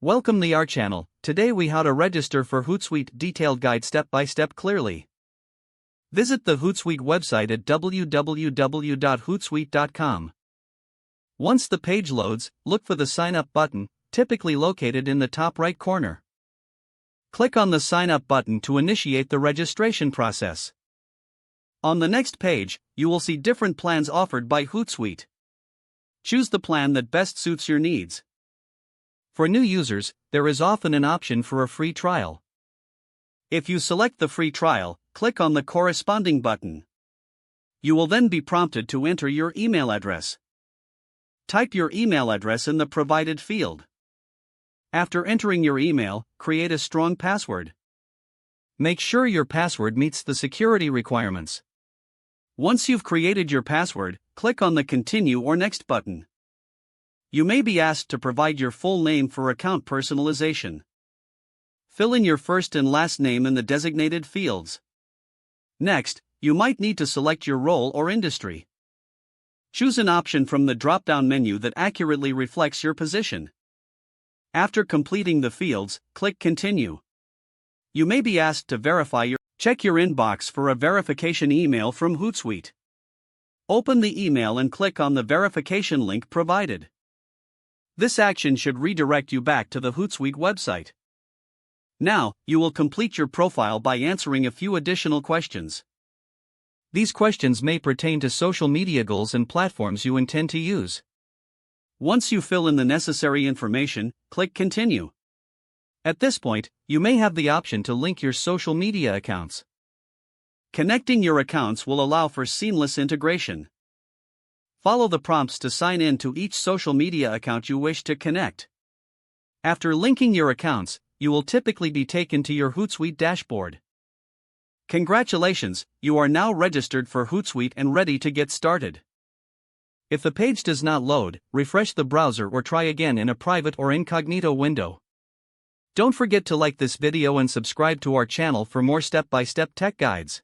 Welcome to our channel. Today we how to register for Hootsuite detailed guide step by step clearly. Visit the Hootsuite website at www.hootsuite.com. Once the page loads, look for the sign up button, typically located in the top right corner. Click on the sign up button to initiate the registration process. On the next page, you will see different plans offered by Hootsuite. Choose the plan that best suits your needs. For new users, there is often an option for a free trial. If you select the free trial, click on the corresponding button. You will then be prompted to enter your email address. Type your email address in the provided field. After entering your email, create a strong password. Make sure your password meets the security requirements. Once you've created your password, click on the Continue or Next button. You may be asked to provide your full name for account personalization. Fill in your first and last name in the designated fields. Next, you might need to select your role or industry. Choose an option from the drop-down menu that accurately reflects your position. After completing the fields, click Continue. You may be asked to check your inbox for a verification email from Hootsuite. Open the email and click on the verification link provided. This action should redirect you back to the Hootsuite website. Now, you will complete your profile by answering a few additional questions. These questions may pertain to social media goals and platforms you intend to use. Once you fill in the necessary information, click Continue. At this point, you may have the option to link your social media accounts. Connecting your accounts will allow for seamless integration. Follow the prompts to sign in to each social media account you wish to connect. After linking your accounts, you will typically be taken to your Hootsuite dashboard. Congratulations, you are now registered for Hootsuite and ready to get started. If the page does not load, refresh the browser or try again in a private or incognito window. Don't forget to like this video and subscribe to our channel for more step-by-step tech guides.